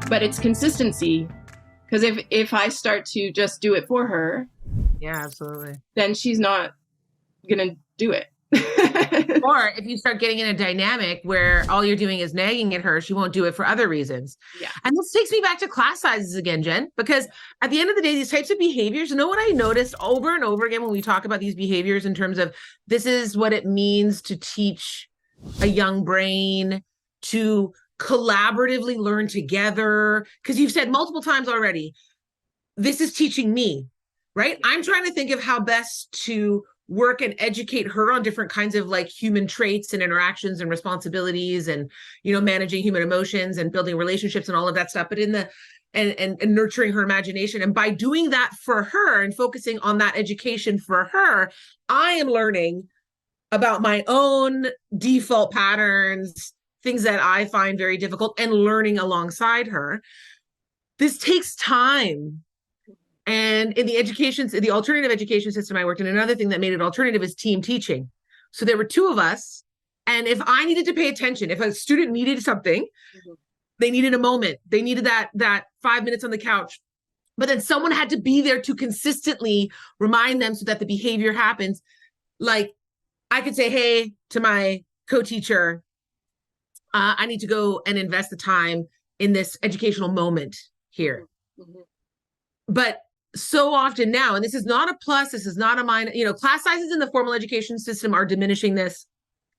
but it's consistency. Because if I start to just do it for her, Yeah, absolutely. then she's not gonna do it. Or if you start getting in a dynamic where all you're doing is nagging at her, she won't do it for other reasons. Yeah. And this takes me back to class sizes again, Jen, because at the end of the day, these types of behaviors, you know what I noticed over and over again when we talk about these behaviors in terms of this is what it means to teach a young brain to collaboratively learn together. Because you've said multiple times already, this is teaching me, right? I'm trying to think of how best to work and educate her on different kinds of like human traits and interactions and responsibilities and, you know, managing human emotions and building relationships and all of that stuff, but in the and nurturing her imagination. And by doing that for her and focusing on that education for her, I am learning about my own default patterns, things that I find very difficult, and learning alongside her. This takes time. And in the alternative education system I worked in, another thing that made it alternative is team teaching. So there were two of us. And if I needed to pay attention, if a student needed something, they needed a moment, they needed that 5 minutes on the couch, but then someone had to be there to consistently remind them so that the behavior happens. Like I could say, hey, to my co-teacher, I need to go and invest the time in this educational moment here. Mm-hmm. But so often now, and this is not a plus, this is not a minus, you know, class sizes in the formal education system are diminishing this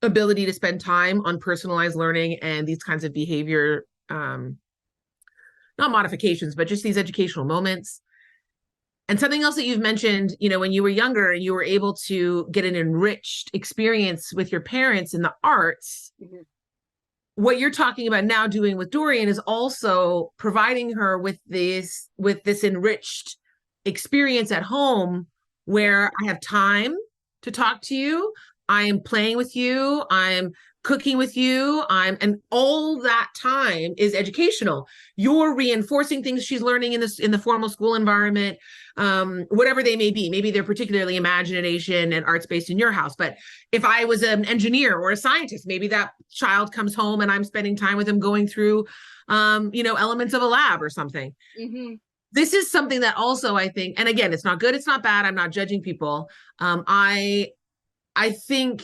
ability to spend time on personalized learning and these kinds of behavior, not modifications, but just these educational moments. And something else that you've mentioned, you know, when you were younger, you were able to get an enriched experience with your parents in the arts. Mm-hmm. What you're talking about now doing with Dorian is also providing her with this enriched experience at home where I have time to talk to you. I am playing with you. I'm cooking with you. And all that time is educational. You're reinforcing things she's learning in the formal school environment, whatever they may be. Maybe they're particularly imagination and arts based in your house. But if I was an engineer or a scientist, maybe that child comes home and I'm spending time with them going through, you know, elements of a lab or something. Mm-hmm. This is something that also I think, and again, it's not good, it's not bad. I'm not judging people. I think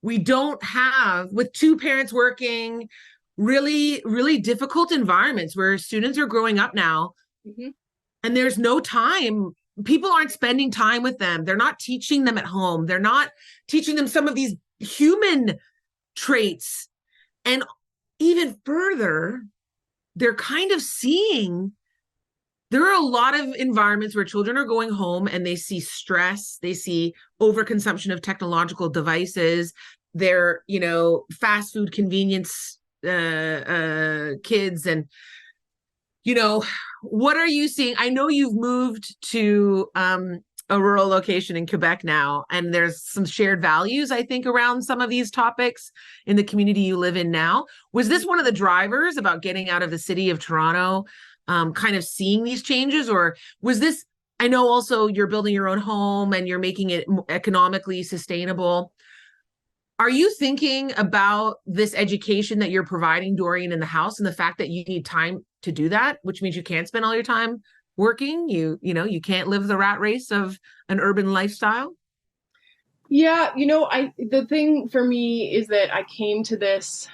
we don't have, with two parents working, really, really difficult environments where students are growing up now. Mm-hmm. And there's no time. People aren't spending time with them. They're not teaching them at home. They're not teaching them some of these human traits. And even further, they're kind of seeing, there are a lot of environments where children are going home and they see stress, they see overconsumption of technological devices. They're, you know, fast food convenience kids. And, you know, what are you seeing? I know you've moved to a rural location in Quebec now, and there's some shared values, I think, around some of these topics in the community you live in now. Was this one of the drivers about getting out of the city of Toronto, kind of seeing these changes? Or was this, I know also you're building your own home and you're making it economically sustainable. Are you thinking about this education that you're providing Dorian in the house and the fact that you need time to do that, which means you can't spend all your time working? You know, you can't live the rat race of an urban lifestyle? Yeah, you know, the thing for me is that I came to this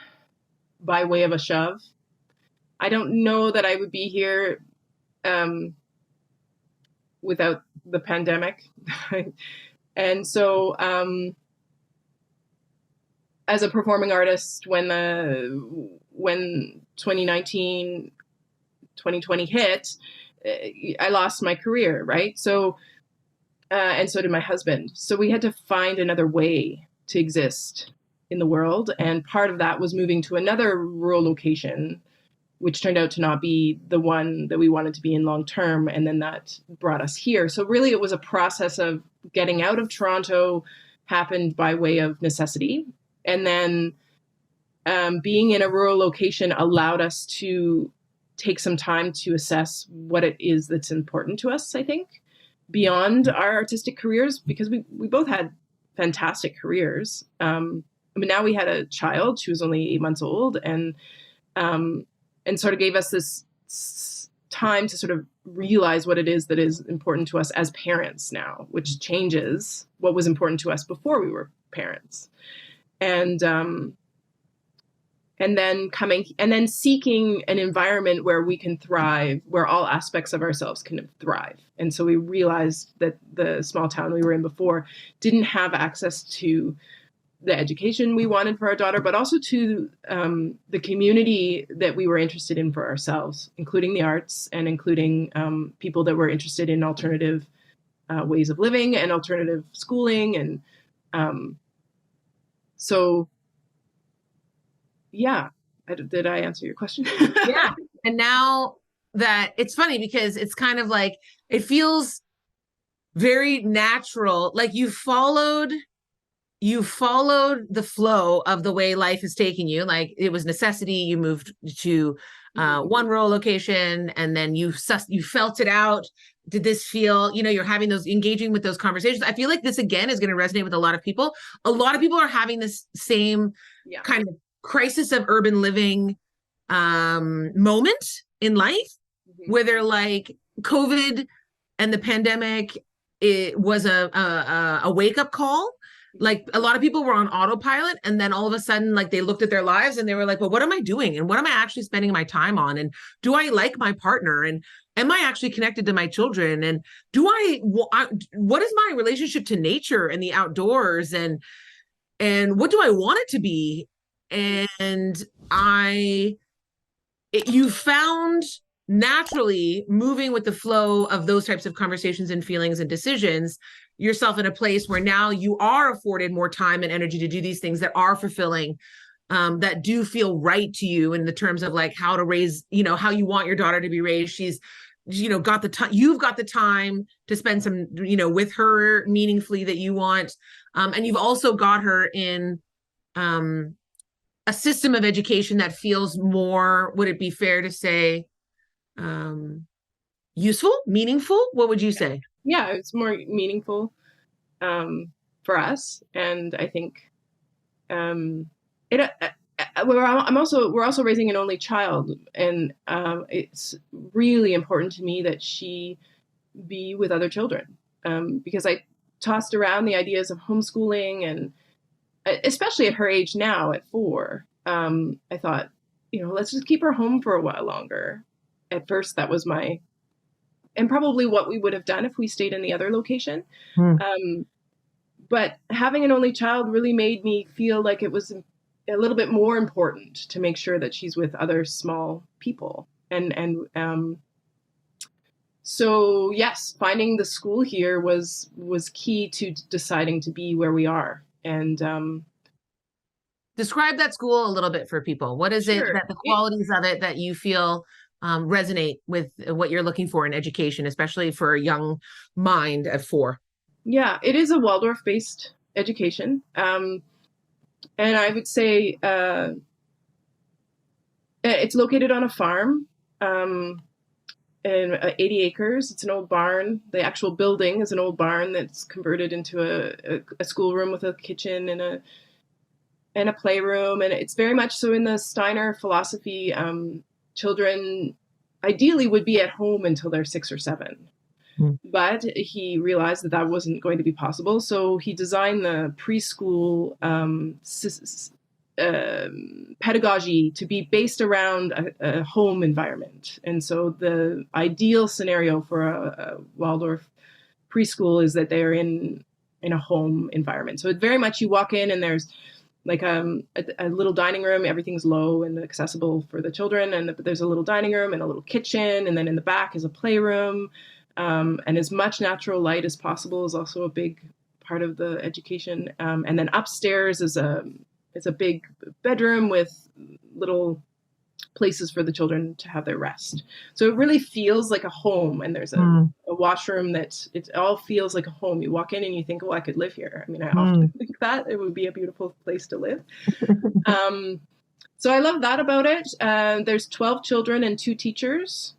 by way of a shove. I don't know that I would be here without the pandemic. And so as a performing artist, when 2019, 2020 hit, I lost my career, right? So, and so did my husband. So we had to find another way to exist in the world. And part of that was moving to another rural location, which turned out to not be the one that we wanted to be in long term. And then that brought us here. So really it was a process of getting out of Toronto, happened by way of necessity. And then being in a rural location allowed us to take some time to assess what it is that's important to us, I think, beyond our artistic careers, because we both had fantastic careers. But now we had a child. She was only 8 months old, and sort of gave us this time to sort of realize what it is that is important to us as parents now, which changes what was important to us before we were parents. And then seeking an environment where we can thrive, where all aspects of ourselves can thrive. And so we realized that the small town we were in before didn't have access to the education we wanted for our daughter, but also to the community that we were interested in for ourselves, including the arts and including people that were interested in alternative ways of living and alternative schooling. And so, yeah, did I answer your question? Yeah. And now that it's funny because it's kind of like, it feels very natural. Like you followed the flow of the way life is taking you. Like it was necessity. You moved to one rural location and then you felt it out. Did this feel, you're having those, engaging with those conversations. I feel like this again is going to resonate with a lot of people. A lot of people are having this same kind of crisis of urban living moment in life where they're like, COVID and the pandemic, it was a wake-up call. Like a lot of people were on autopilot and then all of a sudden, like they looked at their lives and they were like, well, what am I doing? And what am I actually spending my time on? And do I like my partner? And am I actually connected to my children? And what is my relationship to nature and the outdoors? And what do I want it to be? And you found naturally moving with the flow of those types of conversations and feelings and decisions yourself in a place where now you are afforded more time and energy to do these things that are fulfilling, that do feel right to you in the terms of like how to raise, how you want your daughter to be raised. She's, got the time, you've got the time to spend some, with her meaningfully that you want. And you've also got her in a system of education that feels more, would it be fair to say, useful, meaningful? What would you say? Yeah, it's more meaningful for us, and I think we're also raising an only child, and it's really important to me that she be with other children, because I tossed around the ideas of homeschooling, and especially at her age now at 4, I thought, let's just keep her home for a while longer. At first, that was and probably what we would have done if we stayed in the other location. But having an only child really made me feel like it was a little bit more important to make sure that she's with other small people. So yes, finding the school here was key to deciding to be where we are. And describe that school a little bit for people. What is it that the qualities of it that you feel resonate with what you're looking for in education, especially for a young mind at 4? Yeah, it is a Waldorf-based education. And I would say it's located on a farm in 80 acres. It's an old barn. The actual building is an old barn that's converted into a schoolroom with a kitchen and a playroom. And it's very much so in the Steiner philosophy. Children ideally would be at home until they're 6 or 7. But he realized that wasn't going to be possible. So he designed the preschool pedagogy to be based around a home environment. And so the ideal scenario for a Waldorf preschool is that they're in a home environment. So it very much, you walk in and there's like a little dining room. Everything's low and accessible for the children. And there's a little dining room and a little kitchen. And then in the back is a playroom. And as much natural light as possible is also a big part of the education. And then upstairs is a big bedroom with little places for the children to have their rest. So it really feels like a home. And there's a washroom it all feels like a home. You walk in and you think, oh, I could live here. I mean, I often think that it would be a beautiful place to live. So I love that about it. There's 12 children and 2 teachers,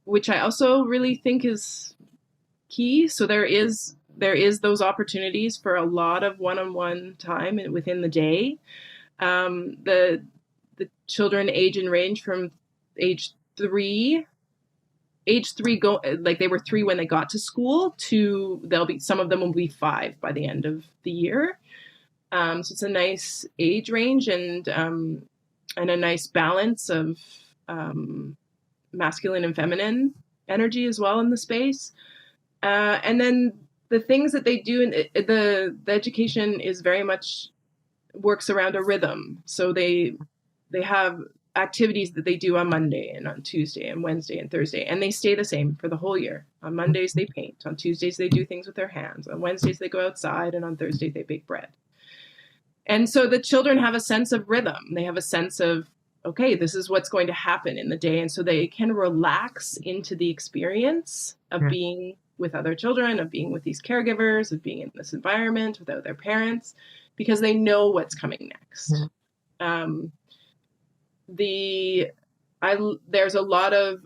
which I also really think is key. So there is those opportunities for a lot of one-on-one time within the day. The children age and range from age 3. Age 3 go like they were 3 when they got to school, to they'll be, some of them will be 5 by the end of the year. So it's a nice age range, and a nice balance of masculine and feminine energy as well in the space. And then the things that they do in the education is very much works around a rhythm. So they have activities that they do on Monday and on Tuesday and Wednesday and Thursday, and they stay the same for the whole year. On Mondays they paint, on Tuesdays they do things with their hands, on Wednesdays they go outside, and on Thursdays they bake bread. And so the children have a sense of rhythm. They have a sense of, okay, this is what's going to happen in the day. And so they can relax into the experience of being with other children, of being with these caregivers, of being in this environment without their parents, because they know what's coming next. There's a lot of,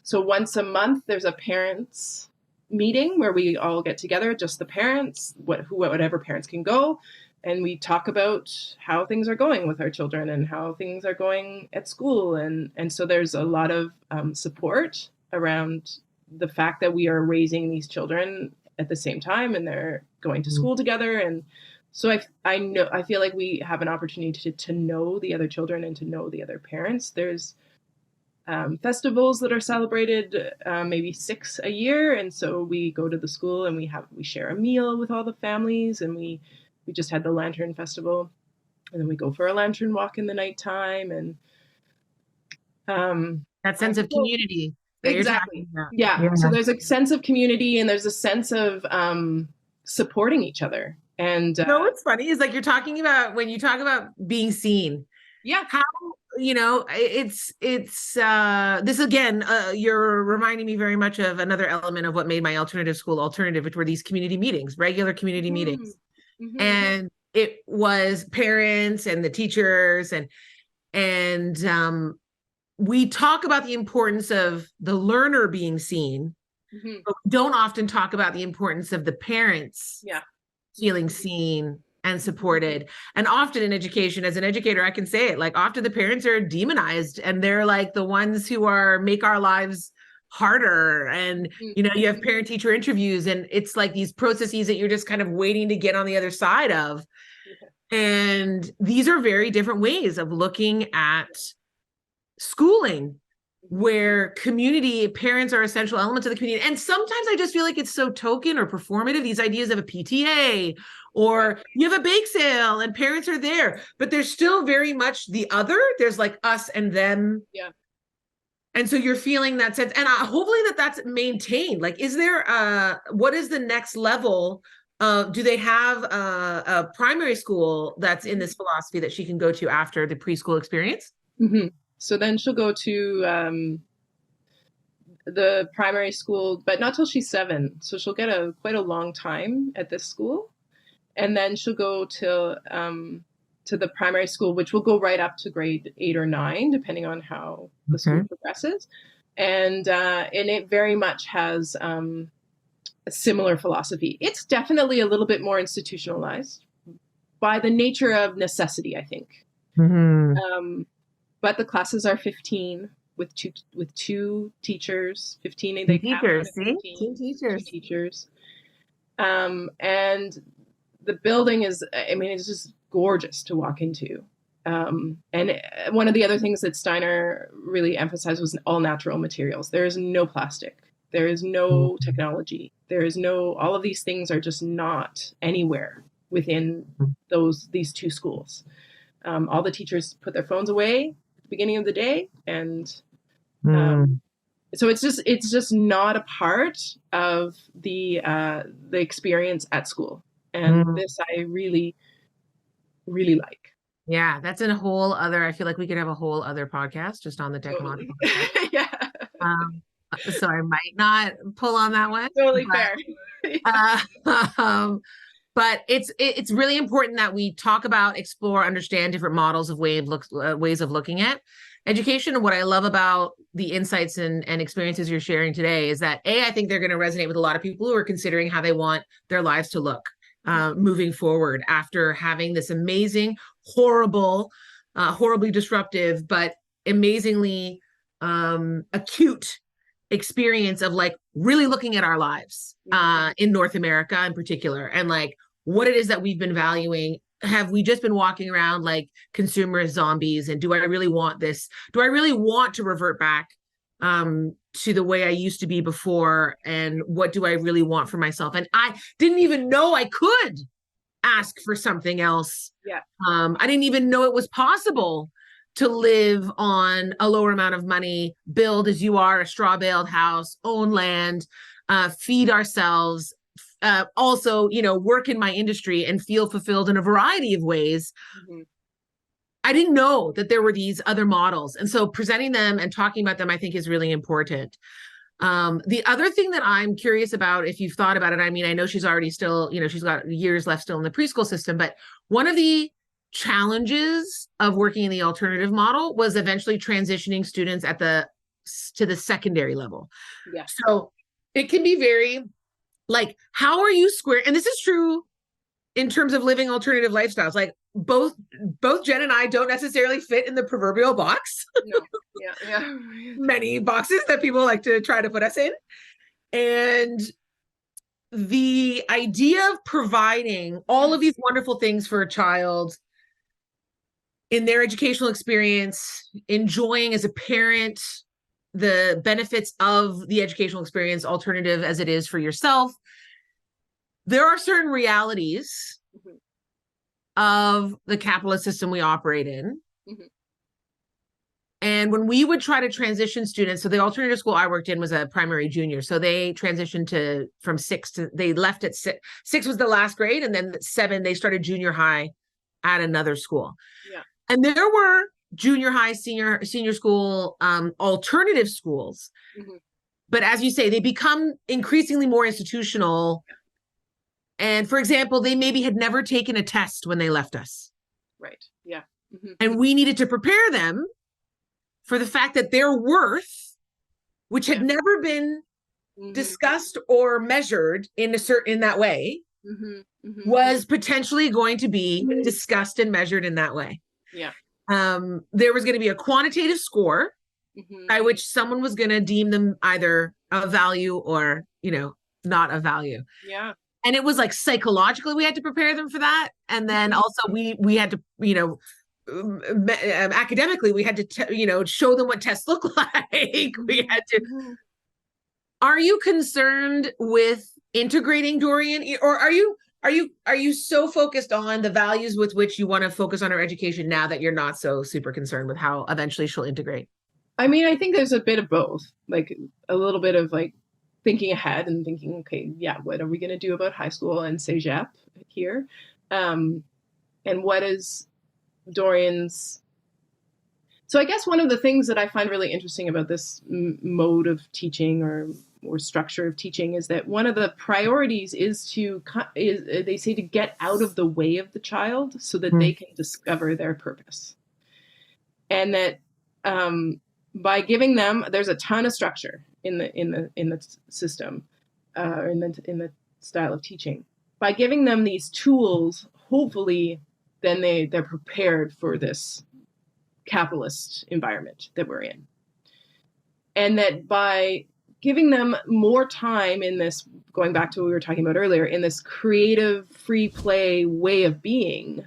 so once a month, there's a parents meeting where we all get together, just the parents, whatever parents can go. And we talk about how things are going with our children and how things are going at school. And so there's a lot of support around the fact that we are raising these children at the same time, and they're going to school together. And so I feel like we have an opportunity to know the other children and to know the other parents. There's festivals that are celebrated, maybe 6 a year. And so we go to the school and we share a meal with all the families, and we just had the Lantern Festival, and then we go for a lantern walk in the nighttime. And that sense of community. Exactly. Yeah. So there's a sense of community, and there's a sense of supporting each other. And what's funny is, like, you're talking about, when you talk about being seen. Yeah. How, it's this again, you're reminding me very much of another element of what made my alternative school alternative, which were these community meetings, regular community meetings. And it was parents and the teachers, and we talk about the importance of the learner being seen, but we don't often talk about the importance of the parents feeling seen and supported. And often in education, as an educator, I can say it, like, often the parents are demonized, and they're like the ones who make our lives harder. And you have parent teacher interviews, and it's like these processes that you're just kind of waiting to get on the other side of. And these are very different ways of looking at schooling, where parents are essential elements of the community. And sometimes I just feel like it's so token or performative, these ideas of a PTA, or you have a bake sale and parents are there, but there's still very much the other. There's like us and them. Yeah. And so you're feeling that sense, and hopefully that's maintained. Like, is there what is the next level? Do they have a primary school that's in this philosophy that she can go to after the preschool experience? So then she'll go to the primary school, but not till she's 7. So she'll get quite a long time at this school, and then she'll go to the primary school, which will go right up to grade 8 or 9, depending on how the school progresses. And it very much has a similar philosophy. It's definitely a little bit more institutionalized by the nature of necessity, I think. But the classes are 15 with two teachers. 15. They teachers, see? 15, two teachers. And the building is, it's just gorgeous to walk into. And one of the other things that Steiner really emphasized was all natural materials. There is no plastic. There is no technology. There is all of these things are just not anywhere within these 2 schools. All the teachers put their phones away at the beginning of the day. And so it's just not a part of the experience at school. And this I really, really like. Yeah, that's a whole other, I feel like we could have a whole other podcast just on the technological. Yeah. So I might not pull on that one. Totally fair. But it's really important that we talk about, explore, understand different models of ways of looking at education. And what I love about the insights and experiences you're sharing today is that I think they're going to resonate with a lot of people who are considering how they want their lives to look moving forward after having this amazing, horribly disruptive, but amazingly acute experience of like really looking at our lives in North America in particular, and like what it is that we've been valuing. Have we just been walking around like consumerist zombies? And do I really want this? Do I really want to revert back to the way I used to be before? And what do I really want for myself? And I didn't even know I could ask for something else. Yeah. I didn't even know it was possible to live on a lower amount of money, build as you are a straw baled house, own land, feed ourselves, also, work in my industry and feel fulfilled in a variety of ways. Mm-hmm. I didn't know that there were these other models. And so presenting them and talking about them, I think, is really important. The other thing that I'm curious about, if you've thought about it, I mean, I know she's already still, she's got years left still in the preschool system, but one of the challenges of working in the alternative model was eventually transitioning students to the secondary level. Yeah. So it can be very like, how are you square? And this is true in terms of living alternative lifestyles. Like both Jen and I don't necessarily fit in the proverbial box. No. Yeah. Many boxes that people like to try to put us in. And the idea of providing all of these wonderful things for a child in their educational experience, enjoying as a parent the benefits of the educational experience, alternative as it is for yourself, there are certain realities of the capitalist system we operate in. Mm-hmm. And when we would try to transition students, so the alternative school I worked in was a primary junior. So they transitioned from 6 to, they left at 6. 6 was the last grade. And then 7, they started junior high at another school. Yeah. And there were junior high, senior school, alternative schools. Mm-hmm. But as you say, they become increasingly more institutional. Yeah. And for example, they maybe had never taken a test when they left us. Right. Yeah. Mm-hmm. And we needed to prepare them for the fact that their worth, which had never been discussed or measured in that way, was potentially going to be discussed and measured in that way. Yeah. There was going to be a quantitative score by which someone was going to deem them either of value or, not of value. Yeah. And it was like psychologically we had to prepare them for that. And then also we had to, academically we had to show them what tests look like. We had to. Are you concerned with integrating Dorian, or are you so focused on the values with which you want to focus on her education now that you're not so super concerned with how eventually she'll integrate? I mean, I think there's a bit of both, like a little bit of like thinking ahead and thinking, okay, yeah, what are we going to do about high school and Cégep here? And what is Dorian's. So I guess one of the things that I find really interesting about this mode of teaching or structure of teaching is that one of the priorities is they say to get out of the way of the child so that they can discover their purpose. And that by giving them, there's a ton of structure in the system, in the style of teaching. By giving them these tools, hopefully then they're prepared for this capitalist environment that we're in. And that by giving them more time in this, going back to what we were talking about earlier, in this creative, free play way of being,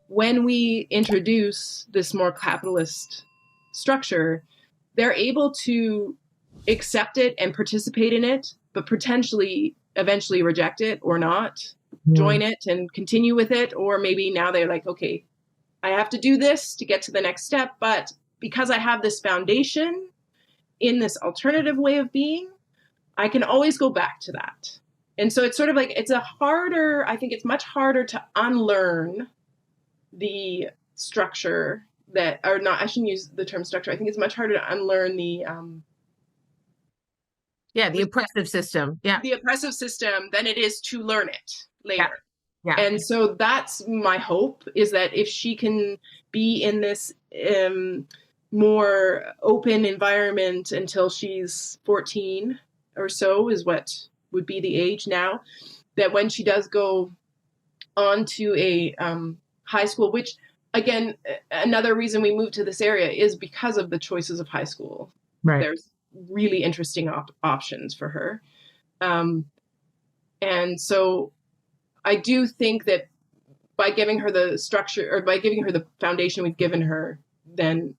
when we introduce this more capitalist structure, they're able to accept it and participate in it, but potentially eventually reject it or not. Join it and continue with it, or maybe now they're like, okay, I have to do this to get to the next step, but because I have this foundation in this alternative way of being, I can always go back to that. And so it's sort of like, I think it's much harder to unlearn the structure that, or not, I shouldn't use the term structure. I think it's much harder to unlearn the oppressive system. Yeah. The oppressive system than it is to learn it later. Yeah. And so that's my hope, is that if she can be in this more open environment until she's 14 or so, is what would be the age now, that when she does go on to a high school, which again, another reason we moved to this area is because of the choices of high school. Right. There's really interesting options for her. And so I do think that by giving her the structure, or by giving her the foundation we've given her, then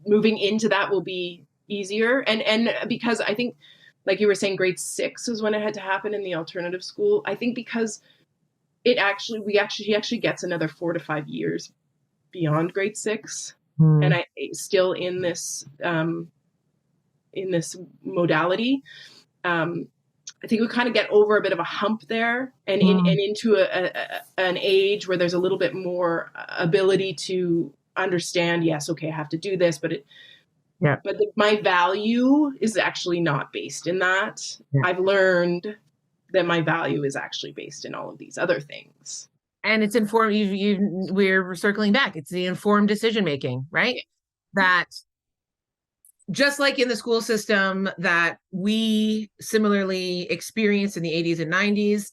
moving into that will be easier. And because I think, like you were saying, grade 6 is when it had to happen in the alternative school. I think because he actually gets another 4 to 5 years beyond grade 6. And I still in this modality. I think we kind of get over a bit of a hump there, and into an age where there's a little bit more ability to understand. Yes, okay, I have to do this, but my value is actually not based in that. Yeah. I've learned that my value is actually based in all of these other things. And it's informed. We're circling back. It's the informed decision making, right? Yeah. That. Just like in the school system that we similarly experienced in the 80s and 90s,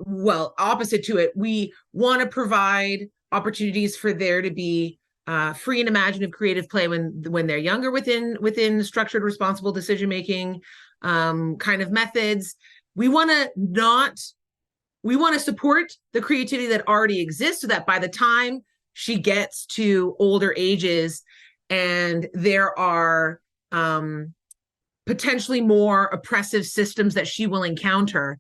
well, opposite to it, we want to provide opportunities for there to be free and imaginative creative play when they're younger within structured, responsible decision-making kind of methods. We want to support the creativity that already exists so that by the time she gets to older ages, and there are potentially more oppressive systems that she will encounter,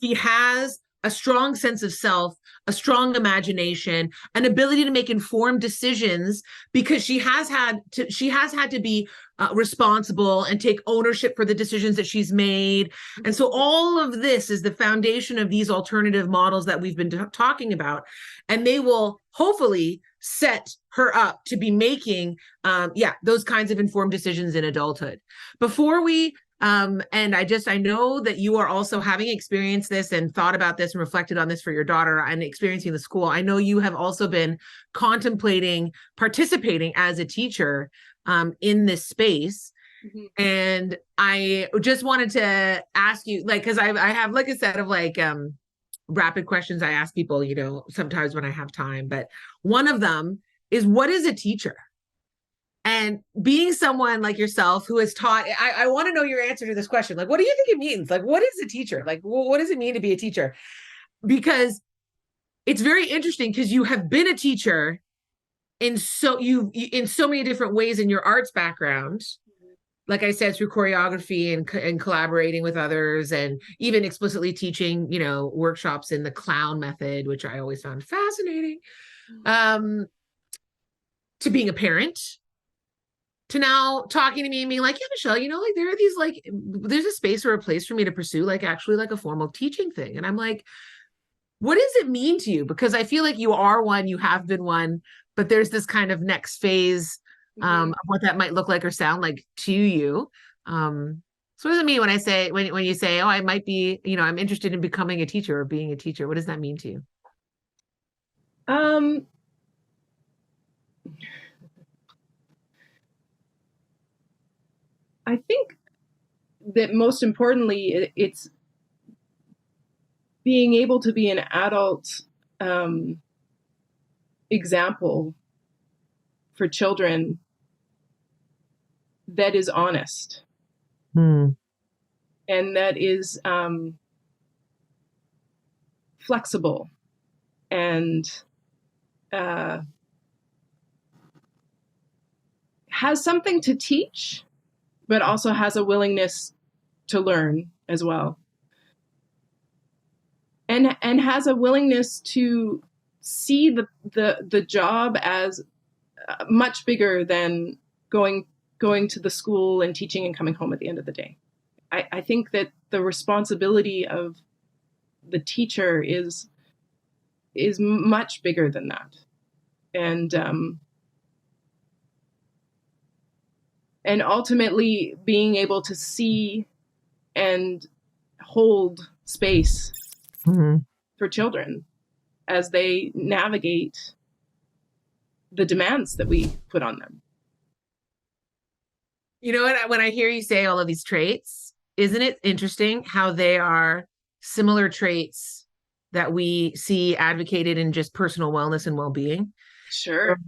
she has a strong sense of self, a strong imagination, an ability to make informed decisions, because she has had to be responsible and take ownership for the decisions that she's made. And so all of this is the foundation of these alternative models that we've been talking about. And they will hopefully set her up to be making those kinds of informed decisions in adulthood. Before we and I know that you are also having experienced this and thought about this and reflected on this for your daughter and experiencing the school. I know you have also been contemplating participating as a teacher in this space. And I just wanted to ask you, like, because I have like a set of rapid questions I ask people, sometimes when I have time. But one of them is, what is a teacher? And being someone like yourself who has taught, I want to know your answer to this question. Like, what do you think it means? Like, what is a teacher? Like, what does it mean to be a teacher? Because it's very interesting, because you have been a teacher in so many different ways in your arts background. Like I said, through choreography and collaborating with others, and even explicitly teaching, workshops in the clown method, which I always found fascinating, to being a parent, to now talking to me and being like, yeah, Michelle, there are these, there's a space or a place for me to pursue actually a formal teaching thing. And I'm like, what does it mean to you? Because I feel like you are one, you have been one, but there's this kind of next phase of what that might look like or sound like to you. So what does it mean when I say, when you say, oh, I might be, I'm interested in becoming a teacher or being a teacher? What does that mean to you? I think that most importantly, it's being able to be an adult example for children that is honest and that is flexible and has something to teach, but also has a willingness to learn as well. And has a willingness to see the job as much bigger than going to the school and teaching and coming home at the end of the day. I think that the responsibility of the teacher is much bigger than that. And ultimately being able to see and hold space for children as they navigate the demands that we put on them. You know what? When I hear you say all of these traits, isn't it interesting how they are similar traits that we see advocated in just personal wellness and well-being. Sure.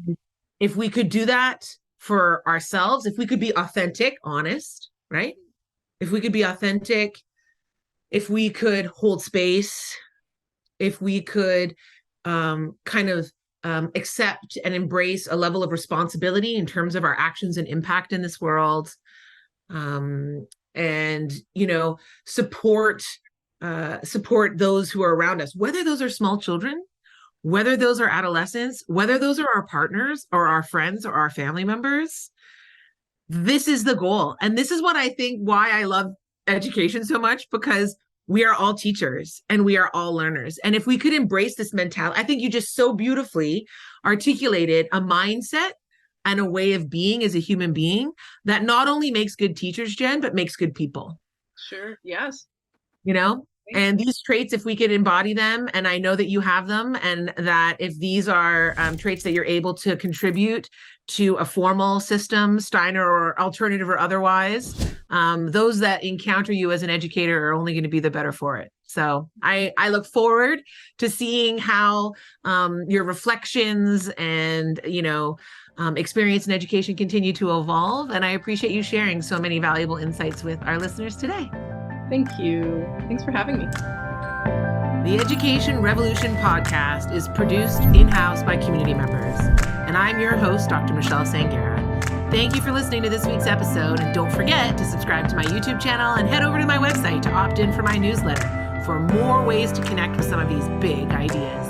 If we could do that for ourselves, if we could be authentic, honest, right? If we could be authentic, if we could hold space, if we could accept and embrace a level of responsibility in terms of our actions and impact in this world, and, you know, support those who are around us, whether those are small children, whether those are adolescents, whether those are our partners or our friends or our family members. This is the goal. And this is what I think why I love education so much, because we are all teachers and we are all learners. And if we could embrace this mentality, I think you just so beautifully articulated a mindset and a way of being as a human being that not only makes good teachers, Jen, but makes good people. Sure. Yes. You know, and these traits, if we could embody them, and I know that you have them, and that if these are traits that you're able to contribute to a formal system, Steiner or alternative or otherwise, those that encounter you as an educator are only going to be the better for it. So I look forward to seeing how your reflections and, you know, experience in education continue to evolve. And I appreciate you sharing so many valuable insights with our listeners today. Thank you. Thanks for having me. The Education Revolution podcast is produced in-house by community members. And I'm your host, Dr. Michelle Sangera. Thank you for listening to this week's episode. And don't forget to subscribe to my YouTube channel and head over to my website to opt in for my newsletter for more ways to connect with some of these big ideas.